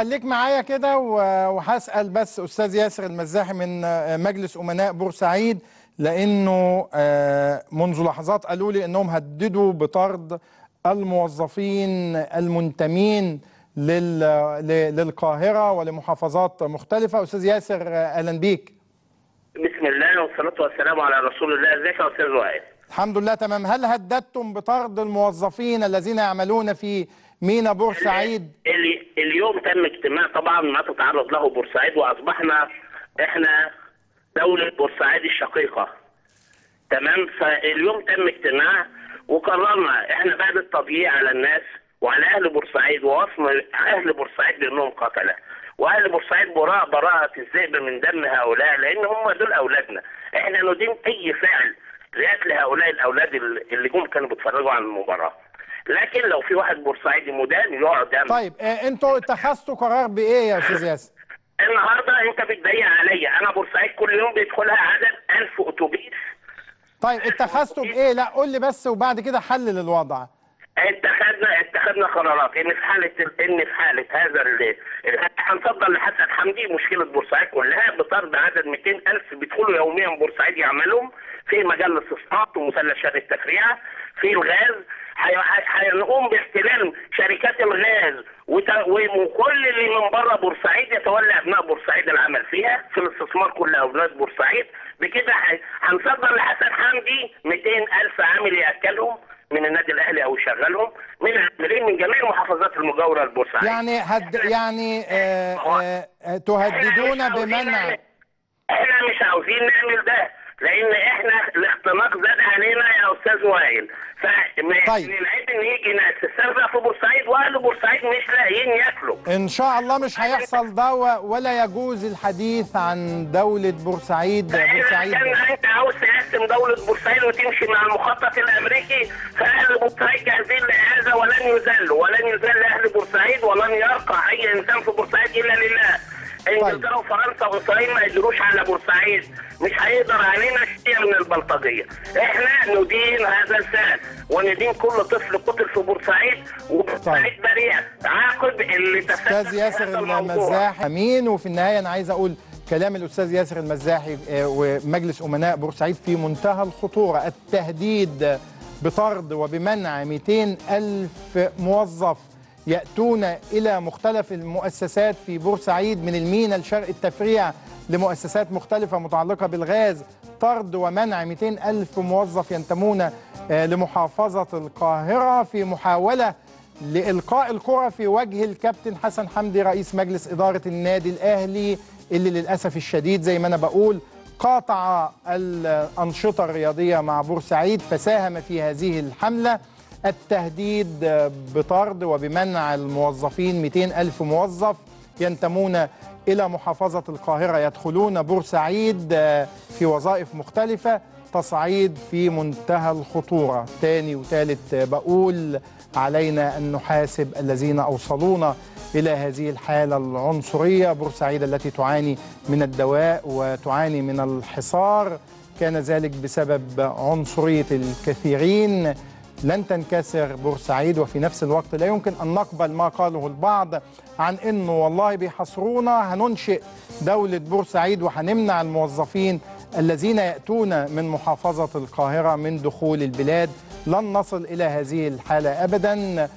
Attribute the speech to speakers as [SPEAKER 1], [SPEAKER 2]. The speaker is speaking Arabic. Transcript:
[SPEAKER 1] خليك معايا كده وهسأل بس أستاذ ياسر المزاحي من مجلس أمناء بورسعيد، لأنه منذ لحظات قالوا لي أنهم هددوا بطرد الموظفين المنتمين للقاهرة ولمحافظات مختلفة. أستاذ ياسر أهلا بيك.
[SPEAKER 2] بسم الله والصلاة والسلام على رسول الله. ازيك يا أستاذ وائل؟
[SPEAKER 1] الحمد لله تمام. هل هددتم بطرد الموظفين الذين يعملون في ميناء بورسعيد؟
[SPEAKER 2] اليوم تم اجتماع طبعا ما تتعرض له بورسعيد، واصبحنا احنا دولة بورسعيد الشقيقة. تمام. فاليوم تم اجتماع وقررنا احنا بعد التضييع على الناس وعلى اهل بورسعيد ووصم اهل بورسعيد بانهم قتله، واهل بورسعيد براءة الذئب من دم هؤلاء، لان هم دول اولادنا. احنا ندين اي فعل لقتل هؤلاء الاولاد اللي جم كانوا بيتفرجوا على المباراة. لكن لو في واحد بورسعيدي مدان يقعد جنبه.
[SPEAKER 1] طيب انتوا اتخذتوا قرار بايه يا استاذ ياسر؟
[SPEAKER 2] النهارده انت بتضيق عليا، انا بورسعيد كل يوم بيدخلها عدد 1000 اتوبيس.
[SPEAKER 1] طيب اتخذتوا بايه؟ لا قول لي بس وبعد كده حلل الوضع.
[SPEAKER 2] اتخذنا قرارات ان في حاله هذا هنفضل لحسن حمدي مشكله بورسعيد كلها بطرد عدد 200,000 بيدخلوا يوميا بورسعيد يعملوا في مجال الاستصلاح ومثلث شارع التفريعه في الغاز. هنقوم باحتلال شركات الغاز وكل اللي من بره بورسعيد يتولى ابناء بورسعيد العمل فيها في الاستثمار كل اولاد بورسعيد. بكده هنصدر لحسن حمدي 200,000 عامل ياكلهم من النادي الاهلي او يشغلهم من العاملين من جميع المحافظات المجاوره لبورسعيد.
[SPEAKER 1] يعني تهددون بمنع.
[SPEAKER 2] احنا مش عاوزين نعمل ده لان احنا الاختناق زاد علينا يا استاذ وائل.
[SPEAKER 1] طيب
[SPEAKER 2] العيب ان يجي ناس تسترزق في بورسعيد واهل بورسعيد مش لاقيين ياكلوا.
[SPEAKER 1] ان شاء الله مش هيحصل ده ولا يجوز الحديث عن دولة بورسعيد.
[SPEAKER 2] انت عاوز تقسم دولة بورسعيد وتمشي مع المخطط الامريكي، فاهل بورسعيد جاهزين لهذا ولن يذل اهل بورسعيد ولن يرقى اي انسان في بورسعيد الا لله. انجلترا وفرنسا واسرائيل ما يقدروش على بورسعيد، مش هيقدر علينا شيء من البلطجيه. احنا ندين هذا الفعل وندين كل طفل قتل في بورسعيد وبورسعيد بريئه. عاقب اللي تسبب.
[SPEAKER 1] استاذ ياسر المزاحي امين. وفي النهايه انا عايز اقول كلام الاستاذ ياسر المزاحي ومجلس امناء بورسعيد في منتهى الخطوره. التهديد بطرد وبمنع 200,000 موظف يأتون إلى مختلف المؤسسات في بورسعيد من المينا لشرق التفريع لمؤسسات مختلفة متعلقة بالغاز. طرد ومنع 200,000 موظف ينتمون لمحافظة القاهرة في محاولة لإلقاء الكرة في وجه الكابتن حسن حمدي رئيس مجلس إدارة النادي الأهلي، اللي للأسف الشديد زي ما أنا بقول قاطع الأنشطة الرياضية مع بورسعيد فساهم في هذه الحملة. التهديد بطرد وبمنع الموظفين 200,000 موظف ينتمون إلى محافظة القاهرة يدخلون بورسعيد في وظائف مختلفة. تصعيد في منتهى الخطورة. تاني وتالت بقول علينا أن نحاسب الذين أوصلونا إلى هذه الحالة العنصرية. بورسعيد التي تعاني من الدواء وتعاني من الحصار كان ذلك بسبب عنصرية الكثيرين. لن تنكسر بورسعيد، وفي نفس الوقت لا يمكن أن نقبل ما قاله البعض عن أنه والله بيحصرونا هننشئ دولة بورسعيد وهنمنع الموظفين الذين يأتون من محافظة القاهرة من دخول البلاد. لن نصل إلى هذه الحالة أبدا.